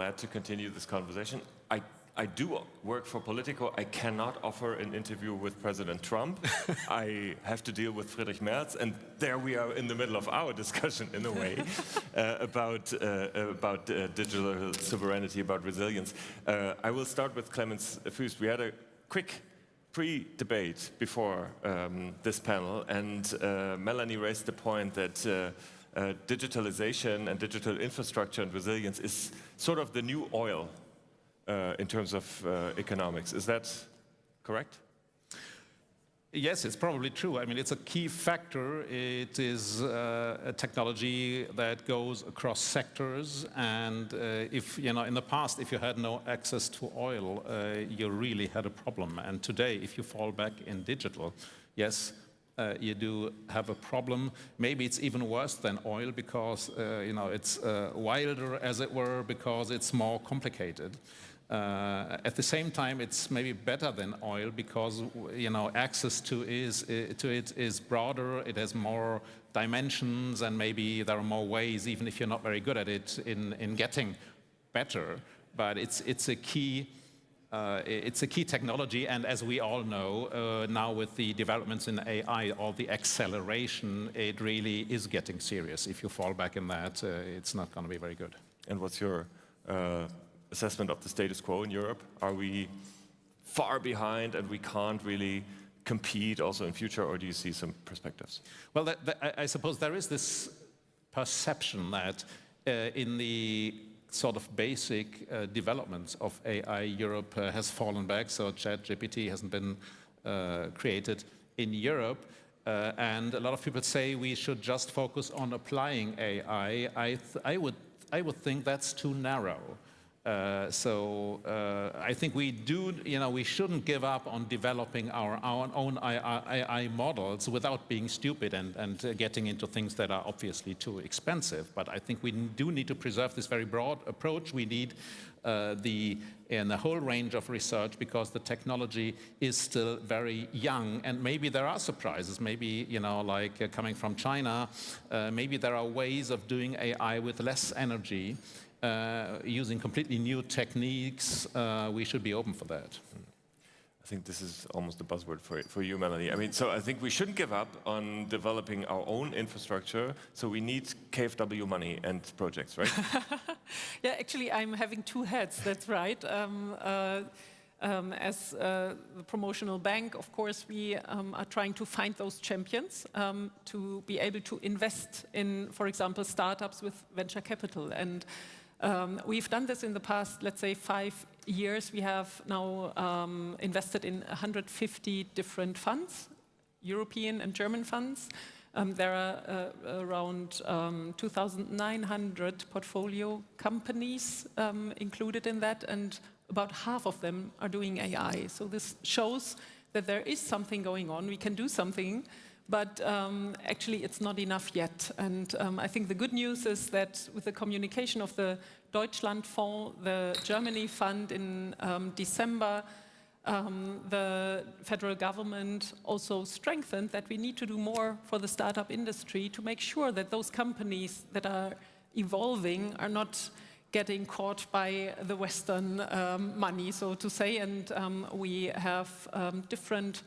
Glad to continue this conversation. I do work for Politico. I cannot offer an interview with President Trump. I have to deal with Friedrich Merz, and there we are in the middle of our discussion, in a way, about digital sovereignty, about resilience. I will start with Clemens Fuest. We had a quick pre-debate before this panel, and Melanie raised the point that digitalization and digital infrastructure and resilience is sort of the new oil in terms of economics. Is that correct? Yes, it's probably true. I mean, it's a key factor. It is a technology that goes across sectors, and if in the past, if you had no access to oil, you really had a problem. And today, if you fall back in digital, yes, you do have a problem. Maybe it's even worse than oil because it's wilder, as it were, because it's more complicated. At the same time, it's maybe better than oil because access to it is broader. It has more dimensions, and maybe there are more ways, even if you're not very good at it, in getting better. But it's a key technology, and as we all know, now with the developments in AI, all the acceleration, it really is getting serious. If you fall back in that, it's not going to be very good. And what's your assessment of the status quo in Europe? Are we far behind and we can't really compete also in future, or do you see some perspectives? Well, I suppose there is this perception that in the sort of basic developments of AI, Europe has fallen back, so ChatGPT hasn't been created in Europe. And a lot of people say we should just focus on applying AI. I would think that's too narrow. I think we shouldn't give up on developing our own AI models without being stupid and getting into things that are obviously too expensive. But I think we do need to preserve this very broad approach. We need the whole range of research because the technology is still very young, and maybe there are surprises. Maybe like coming from China, maybe there are ways of doing AI with less energy. Using completely new techniques, we should be open for that. I think this is almost a buzzword for you, Melanie. I mean, so I think we shouldn't give up on developing our own infrastructure. So we need KfW money and projects, right? Yeah, actually, I'm having two hats. That's right. As the promotional bank, of course, we are trying to find those champions to be able to invest in, for example, startups with venture capital. And we've done this in the past, let's say, 5 years. We have now invested in 150 different funds, European and German funds. There are around 2,900 portfolio companies included in that, and about half of them are doing AI. So this shows that there is something going on. We can do something, but actually it's not enough yet. And I think the good news is that with the communication of the Deutschlandfonds, the Germany fund in December, the federal government also strengthened that we need to do more for the startup industry to make sure that those companies that are evolving are not getting caught by the Western money, so to say. And we have different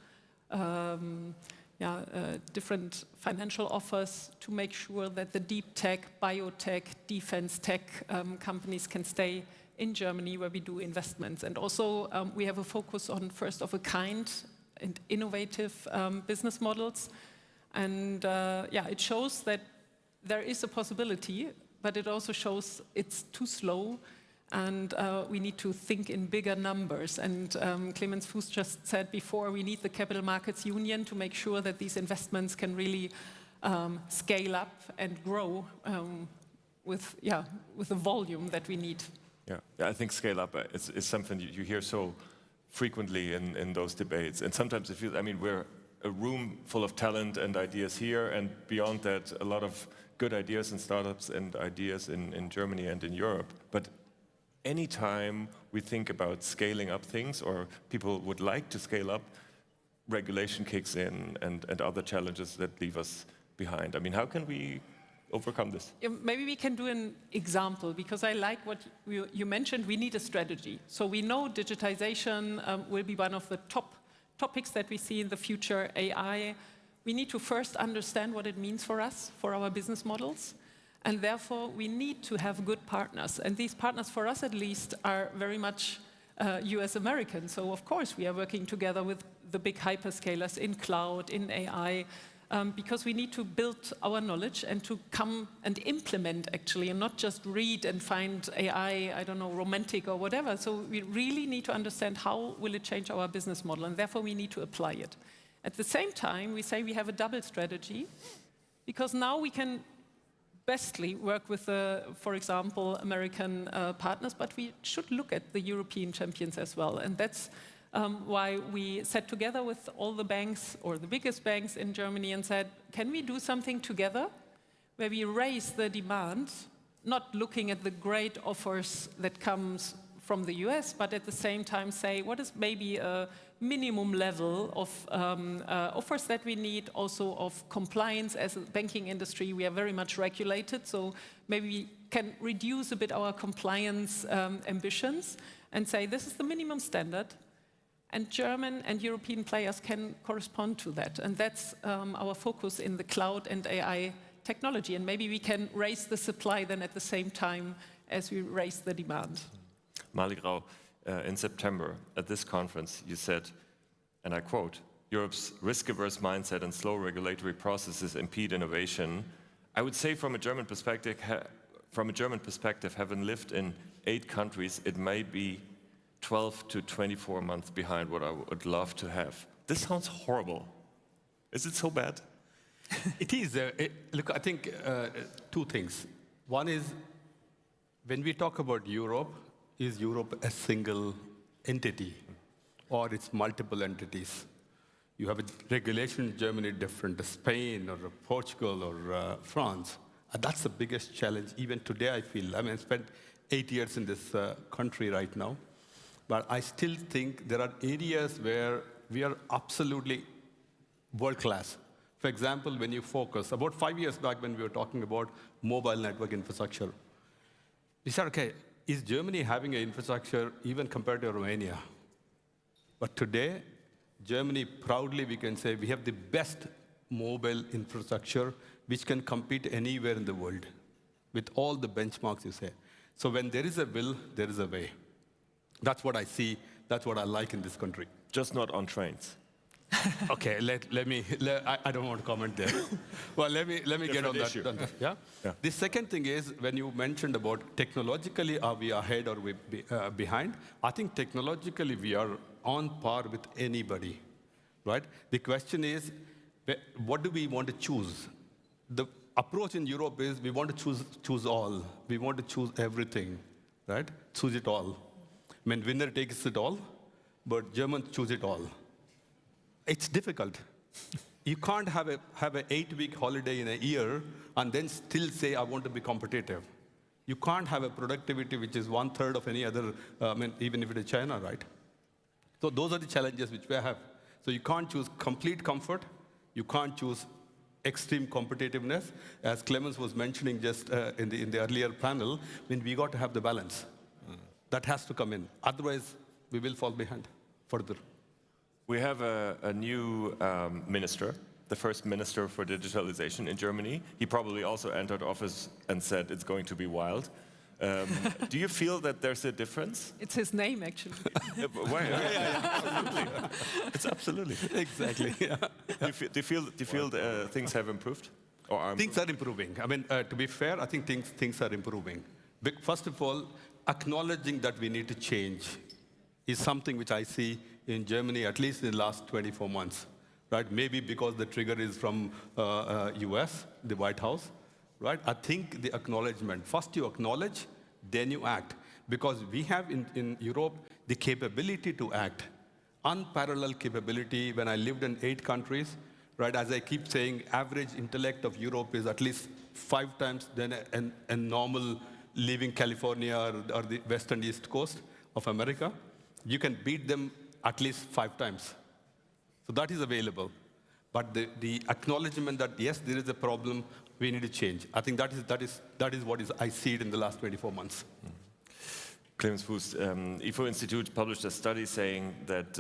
financial offers to make sure that the deep tech, biotech, defense tech companies can stay in Germany where we do investments. And also we have a focus on first of a kind and innovative business models. And it shows that there is a possibility, but it also shows it's too slow, and we need to think in bigger numbers. And Clemens Fuest just said before, we need the capital markets union to make sure that these investments can really scale up and grow with the volume that we need. Yeah, I think scale up is something you hear so frequently in those debates. And sometimes it feels, I mean, we're a room full of talent and ideas here, and beyond that, a lot of good ideas and startups and ideas in Germany and in Europe. But anytime we think about scaling up things, or people would like to scale up, regulation kicks in and other challenges that leave us behind. I mean, how can we overcome this? Yeah, maybe we can do an example, because I like what you mentioned. We need a strategy. So we know digitization will be one of the top topics that we see in the future, AI. We need to first understand what it means for us, for our business models. And therefore, we need to have good partners. And these partners, for us at least, are very much US-American. So, of course, we are working together with the big hyperscalers in cloud, in AI, because we need to build our knowledge and to come and implement, actually, and not just read and find AI, I don't know, romantic or whatever. So we really need to understand how will it change our business model, and therefore we need to apply it. At the same time, we say we have a double strategy, because now we can bestly work with, for example, American partners, but we should look at the European champions as well. And that's why we sat together with all the banks, or the biggest banks in Germany, and said, can we do something together where we raise the demand, not looking at the great offers that comes from the US, but at the same time say, what is maybe a minimum level of offers that we need, also of compliance. As a banking industry, we are very much regulated, so maybe we can reduce a bit our compliance ambitions and say, this is the minimum standard, and German and European players can correspond to that. And that's our focus in the cloud and AI technology. And maybe we can raise the supply then at the same time as we raise the demand. Mallik Rao, in September at this conference, you said, and I quote, Europe's risk-averse mindset and slow regulatory processes impede innovation. I would say from a German perspective, having lived in 8 countries, it may be 12 to 24 months behind what I would love to have. This sounds horrible. Is it so bad? It is. Look, I think 2 things. One is, when we talk about Europe, is Europe a single entity, or it's multiple entities? You have a regulation in Germany different to Spain or Portugal or France. And that's the biggest challenge. Even today, I feel. I mean, I spent 8 years in this country right now. But I still think there are areas where we are absolutely world-class. For example, when you focus, about 5 years back when we were talking about mobile network infrastructure, we said, okay, is Germany having an infrastructure even compared to Romania? But today, Germany, proudly we can say we have the best mobile infrastructure which can compete anywhere in the world with all the benchmarks you say. So when there is a will, there is a way. That's what I see. That's what I like in this country. Just not on trains. Okay, I don't want to comment there. Well, let me get on that. Yeah? The second thing is, when you mentioned about technologically, are we ahead or we behind? I think technologically we are on par with anybody, right? The question is, what do we want to choose? The approach in Europe is we want to choose all. We want to choose everything, right? Choose it all. I mean, winner takes it all, but Germans choose it all. It's difficult. You can't have an 8-week holiday in a year and then still say, I want to be competitive. You can't have a productivity which is 1/3 of any other, even if it is China, right? So those are the challenges which we have. So you can't choose complete comfort. You can't choose extreme competitiveness. As Clemens was mentioning just in the earlier panel, we got to have the balance. That has to come in. Otherwise, we will fall behind further. We have a new minister, the first minister for digitalization in Germany. He probably also entered office and said it's going to be wild. Do you feel that there's a difference? It's his name, actually. Absolutely. It's absolutely. Exactly. Yeah. Do you feel things have improved? Things are improving. I mean, to be fair, I think things are improving. First of all, acknowledging that we need to change is something which I see in Germany, at least in the last 24 months, right? Maybe because the trigger is from US, the White House, right? I think the acknowledgement, first you acknowledge, then you act. Because we have in Europe the capability to act, unparalleled capability. When I lived in 8 countries, right, as I keep saying, average intellect of Europe is at least 5 times than a normal living California or the western east coast of America. You can beat them at least 5 times. So that is available. But the acknowledgement that, yes, there is a problem, we need to change. I think that is what I see it in the last 24 months. Clemens Fuest, IFO Institute published a study saying that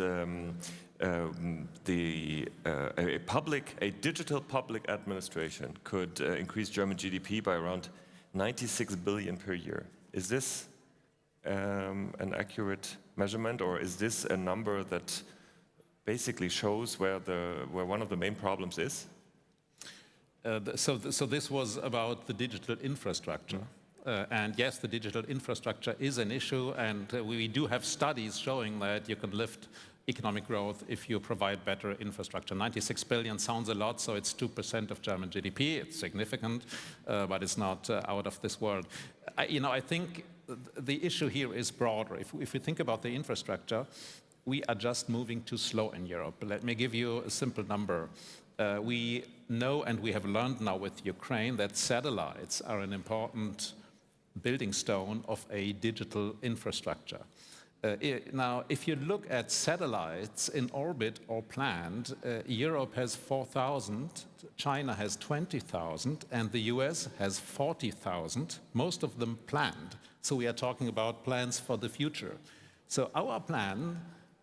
a digital public administration could increase German GDP by around 96 billion per year. Is this an accurate measurement, or is this a number that basically shows where one of the main problems is? So this was about the digital infrastructure. And yes, the digital infrastructure is an issue, and we do have studies showing that you can lift economic growth if you provide better infrastructure. 96 billion sounds a lot, so it's 2% of German GDP. It's significant, but it's not out of this world. I think the issue here is broader. If we think about the infrastructure, we are just moving too slow in Europe. Let me give you a simple number. We know, and we have learned now with Ukraine, that satellites are an important building stone of a digital infrastructure. Now, if you look at satellites in orbit or planned, Europe has 4,000, China has 20,000, and the US has 40,000, most of them planned. So we are talking about plans for the future. So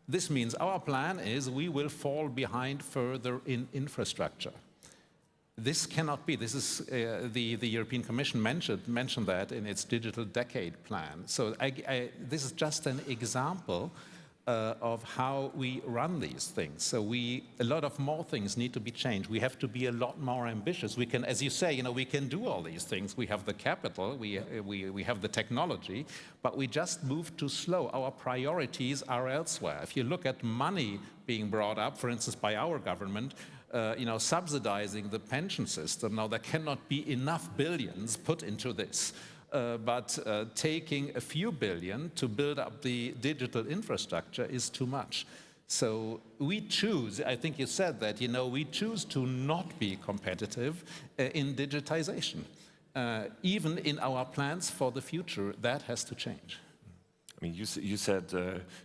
this means our plan is we will fall behind further in infrastructure. This cannot be. This is the European Commission mentioned that in its digital decade plan. So this is just an example of how we run these things. So a lot of more things need to be changed. We have to be a lot more ambitious. We can, as you say, we can do all these things. We have the capital, we have the technology, but we just move too slow. Our priorities are elsewhere. If you look at money being brought up, for instance, by our government, subsidizing the pension system. Now, there cannot be enough billions put into this, but taking a few billion to build up the digital infrastructure is too much. So we choose, I think you said that, we choose to not be competitive in digitization. Even in our plans for the future, that has to change. I mean, you said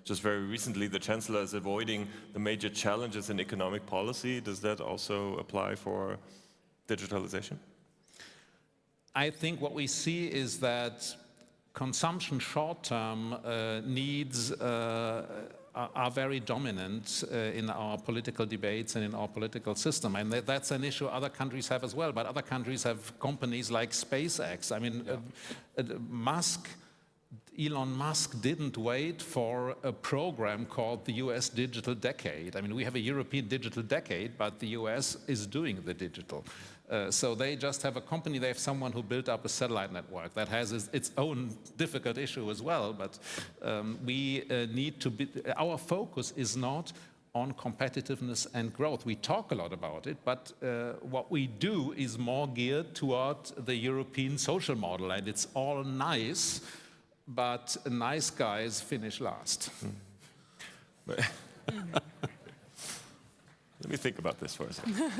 just very recently the Chancellor is avoiding the major challenges in economic policy. Does that also apply for digitalization? I think what we see is that consumption short-term needs are very dominant in our political debates and in our political system. And that's an issue other countries have as well. But other countries have companies like SpaceX. I mean, Elon Musk didn't wait for a program called the US Digital Decade. I mean, we have a European Digital Decade, but the US is doing the digital. So they just have a company, they have someone who built up a satellite network that has its own difficult issue as well, but we need to be, our focus is not on competitiveness and growth. We talk a lot about it, but what we do is more geared toward the European social model, and it's all nice, but nice guys finish last. Let me think about this for a second.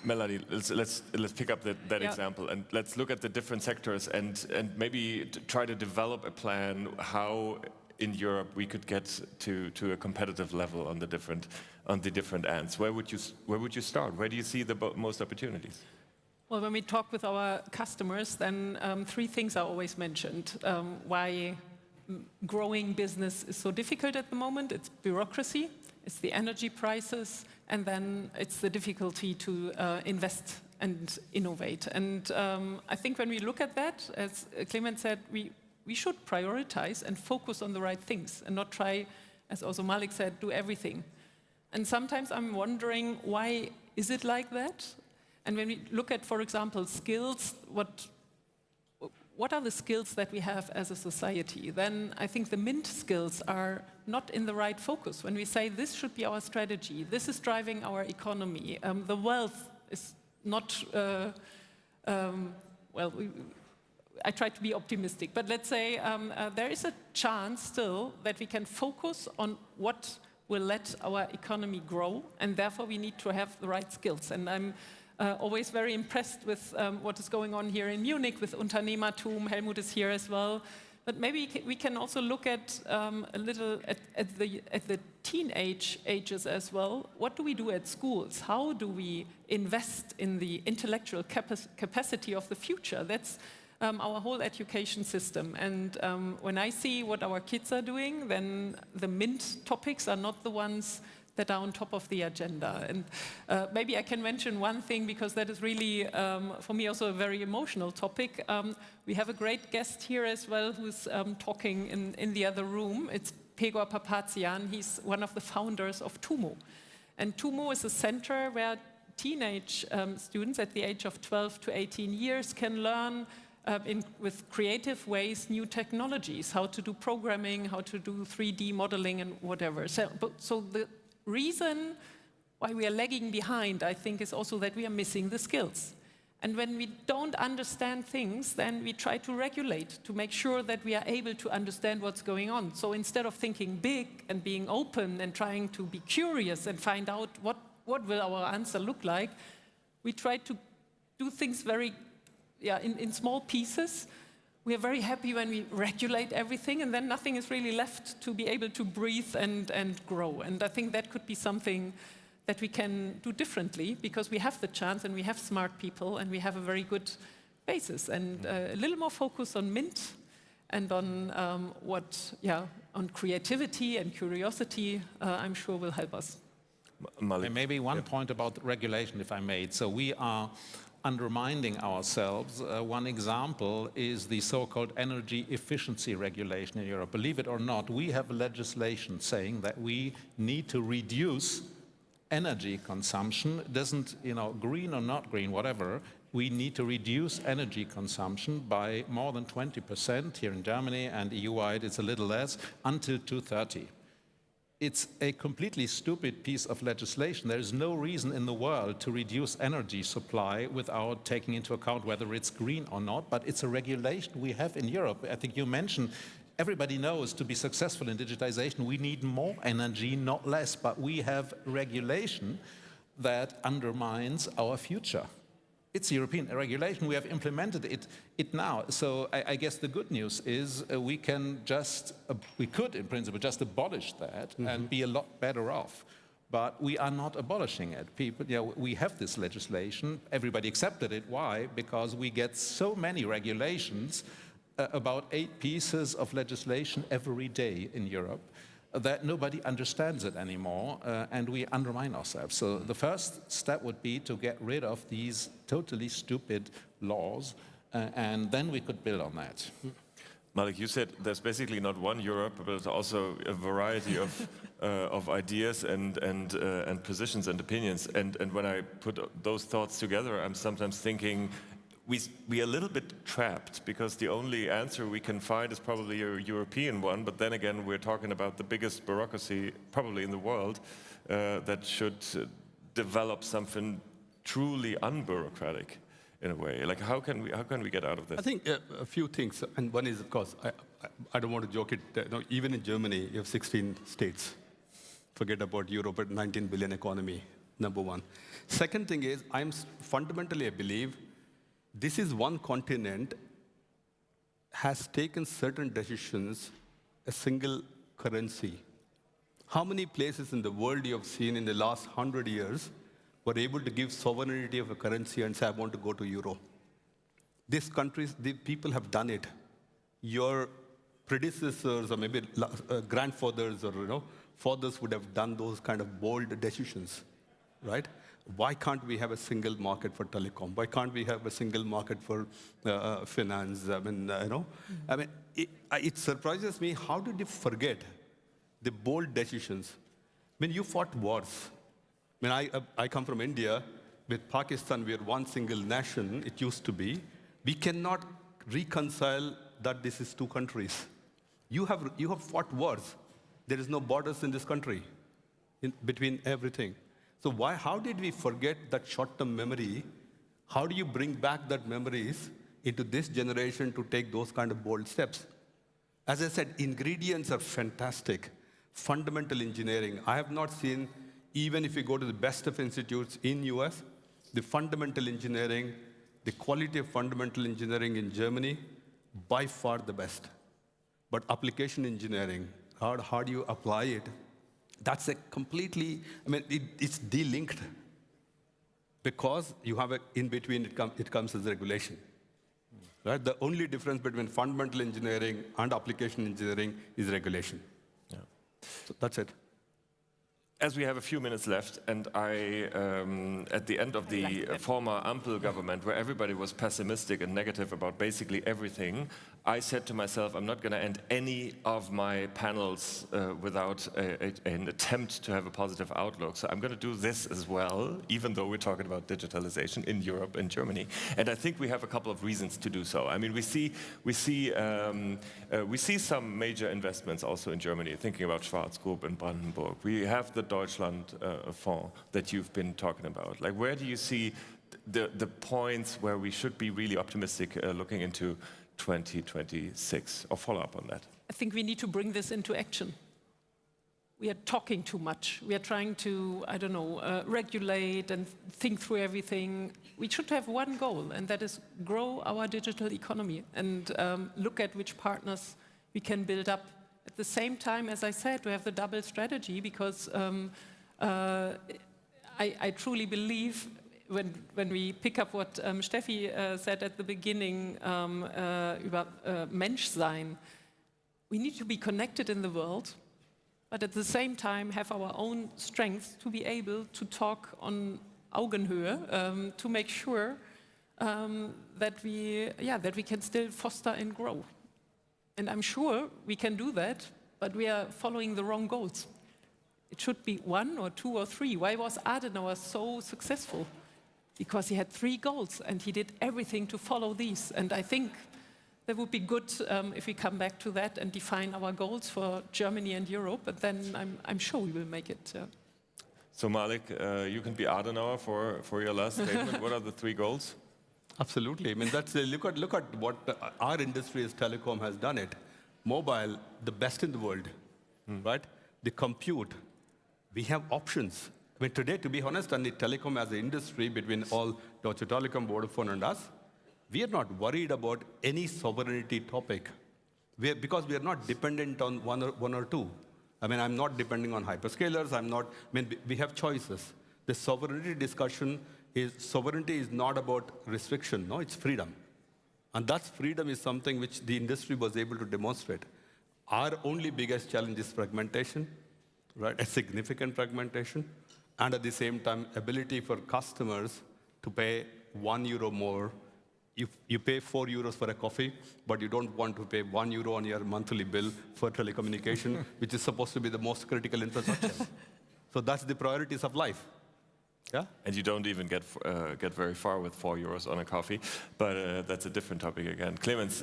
Melanie, let's pick up that example and let's look at the different sectors and maybe try to develop a plan how in Europe we could get to a competitive level on the different ends. Where would you start? Where do you see the most opportunities? Well, when we talk with our customers, then three things are always mentioned. Why growing business is so difficult at the moment. It's bureaucracy, it's the energy prices, and then it's the difficulty to invest and innovate. And I think when we look at that, as Clemens said, we should prioritize and focus on the right things and not try, as also Mallik said, do everything. And sometimes I'm wondering, why is it like that? And when we look at, for example, skills, what are the skills that we have as a society? Then I think the MINT skills are not in the right focus. When we say this should be our strategy, this is driving our economy, the wealth is not, I try to be optimistic, but let's say there is a chance still that we can focus on what will let our economy grow, and therefore we need to have the right skills. And I'm always very impressed with what is going on here in Munich with Unternehmertum. Helmut is here as well. But maybe we can also look at a little at the teenage ages as well. What do we do at schools? How do we invest in the intellectual capacity of the future? That's our whole education system. And when I see what our kids are doing, then the MINT topics are not the ones that are on top of the agenda. And maybe I can mention one thing, because that is really, for me, also a very emotional topic. We have a great guest here as well who's talking in the other room. It's Pegor Papazian. He's one of the founders of TUMO. And TUMO is a center where teenage students at the age of 12 to 18 years can learn with creative ways new technologies, how to do programming, how to do 3D modeling and whatever. So the reason why we are lagging behind, I think, is also that we are missing the skills. And when we don't understand things, then we try to regulate to make sure that we are able to understand what's going on. So instead of thinking big and being open and trying to be curious and find out what will our answer look like, we try to do things very in small pieces. We are very happy when we regulate everything, and then nothing is really left to be able to breathe and grow. And I think that could be something that we can do differently, because we have the chance and we have smart people and we have a very good basis. And a little more focus on MINT and on on creativity and curiosity, I'm sure will help us. Mallik. Maybe one point about regulation, if I may. So we are undermining ourselves. One example is the so-called energy efficiency regulation in Europe. Believe it or not, we have legislation saying that we need to reduce energy consumption. It doesn't, green or not green, whatever, we need to reduce energy consumption by more than 20% here in Germany, and EU-wide it's a little less, until 2030. It's a completely stupid piece of legislation. There is no reason in the world to reduce energy supply without taking into account whether it's green or not, but it's a regulation we have in Europe. I think you mentioned, everybody knows to be successful in digitization, we need more energy, not less, but we have regulation that undermines our future. It's European regulation. We have implemented it now. So I guess the good news is we could, in principle, just abolish that and be a lot better off. But we are not abolishing it. We have this legislation. Everybody accepted it. Why? Because we get so many regulations, about 8 pieces of legislation every day in Europe, that nobody understands it anymore, and we undermine ourselves. So the first step would be to get rid of these totally stupid laws, and then we could build on that. Mallik, you said there's basically not one Europe, but also a variety of ideas and positions and opinions. And when I put those thoughts together, I'm sometimes thinking we are a little bit trapped, because the only answer we can find is probably a European one, but then again we're talking about the biggest bureaucracy probably in the world that should develop something truly unbureaucratic in a way. Like how can we get out of this? I think a few things, and one is, of course, I don't want to joke it, even in Germany you have 16 states. Forget about Europe, at 19 billion economy, number one. Second thing is, I believe this is one continent has taken certain decisions, a single currency. How many places in the world you have seen in the last 100 years were able to give sovereignty of a currency and say, I want to go to euro? These countries, the people have done it. Your predecessors or maybe grandfathers or fathers would have done those kind of bold decisions, right? Why can't we have a single market for telecom? Why can't we have a single market for finance? It surprises me, how did you forget the bold decisions? You fought wars. I come from India. With Pakistan, we are one single nation, it used to be. We cannot reconcile that this is two countries. You have fought wars. There is no borders in this country between everything. So how did we forget that short-term memory? How do you bring back that memories into this generation to take those kind of bold steps? As I said, ingredients are fantastic. Fundamental engineering. I have not seen, even if you go to the best of institutes in US, the fundamental engineering, the quality of fundamental engineering in Germany, by far the best. But application engineering, how do you apply it? That's a completely, it's delinked. Because you have in between, it comes as regulation. Right? The only difference between fundamental engineering and application engineering is regulation. Yeah. So that's it. As we have a few minutes left, and at the end of the former Ampel government, where everybody was pessimistic and negative about basically everything, I said to myself, I'm not going to end any of my panels without an attempt to have a positive outlook. So I'm going to do this as well, even though we're talking about digitalization in Europe and Germany. And I think we have a couple of reasons to do so. I mean, we see some major investments also in Germany, thinking about Schwarz Group in Brandenburg. We have the Deutschland Fonds that you've been talking about. Like, where do you see the points where we should be really optimistic looking into 2026, or follow up on that? I think we need to bring this into action. We are talking too much. We are trying to, I don't know, regulate and think through everything. We should have one goal, and that is grow our digital economy and look at which partners we can build up. At the same time, as I said, we have the double strategy, because I truly believe when we pick up what Steffi said at the beginning about Menschsein, we need to be connected in the world, but at the same time have our own strengths to be able to talk on Augenhöhe to make sure that we can still foster and grow. And I'm sure we can do that, but we are following the wrong goals. It should be 1 or 2 or 3. Why was Adenauer so successful? Because he had 3 goals, and he did everything to follow these. And I think that would be good if we come back to that and define our goals for Germany and Europe, but then I'm sure we will make it. So Mallik, you can be Adenauer for your last statement. What are the 3 goals? Absolutely. I mean, look at what our industry as telecom has done it. Mobile, the best in the world, right? The compute, we have options. I mean, today, to be honest, on the telecom as an industry, between all Deutsche Telekom, Vodafone, and us, we are not worried about any sovereignty topic, because we are not dependent on one or two. I mean, I'm not depending on hyperscalers. We have choices. The sovereignty discussion sovereignty is not about restriction. No, it's freedom. And that freedom is something which the industry was able to demonstrate. Our only biggest challenge is fragmentation, right? A significant fragmentation. And at the same time, ability for customers to pay €1 more. You pay €4 for a coffee, but you don't want to pay €1 on your monthly bill for telecommunication, which is supposed to be the most critical infrastructure. So that's the priorities of life. Yeah? And you don't even get very far with €4 on a coffee, but that's a different topic again. Clemens,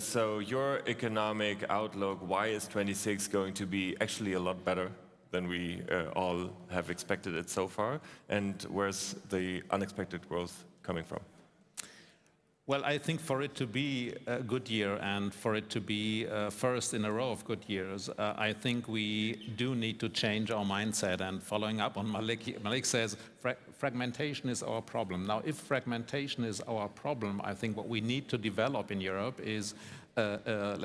so your economic outlook, why is 26 going to be actually a lot better than we all have expected it so far? And where's the unexpected growth coming from? Well, I think for it to be a good year and for it to be first in a row of good years, I think we do need to change our mindset. And following up on Mallik says, fragmentation is our problem. Now, if fragmentation is our problem, I think what we need to develop in Europe is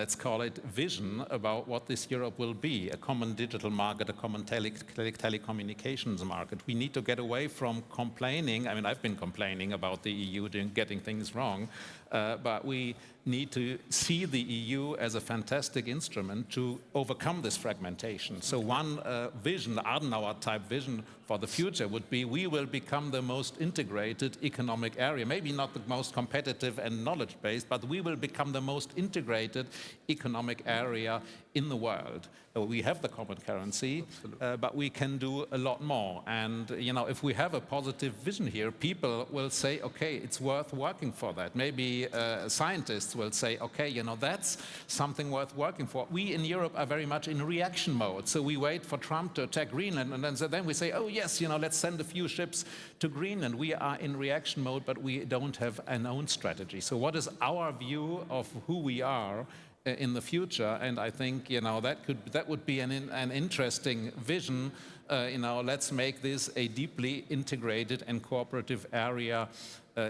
let's call it vision about what this Europe will be, a common digital market, a common telecommunications market. We need to get away from complaining. I mean, I've been complaining about the EU getting things wrong, but we need to see the EU as a fantastic instrument to overcome this fragmentation. So one vision, Adenauer-type vision for the future would be we will become the most integrated economic area, maybe not the most competitive and knowledge-based, but we will become the most integrated economic area in the world. We have the common currency, but we can do a lot more. And if we have a positive vision here, people will say, okay, it's worth working for that. Maybe scientists will say, okay, that's something worth working for. We in Europe are very much in reaction mode. So we wait for Trump to attack Greenland, and then we say, oh yes, let's send a few ships to Greenland. We are in reaction mode, but we don't have an own strategy. So what is our view of who we are in the future? And I think that would be an interesting vision. Let's make this a deeply integrated and cooperative area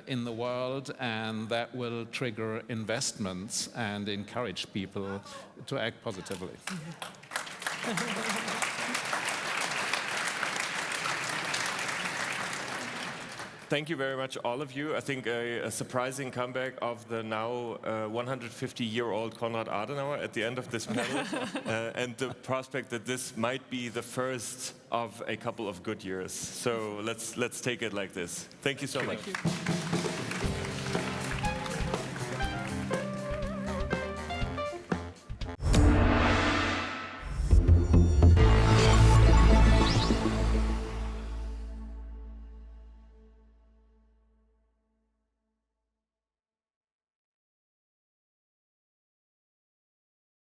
in the world, and that will trigger investments and encourage people to act positively. Thank you very much, all of you. I think a surprising comeback of the now 150-year-old Konrad Adenauer at the end of this panel, and the prospect that this might be the first of a couple of good years. So let's take it like this. Thank you so much. Thank you.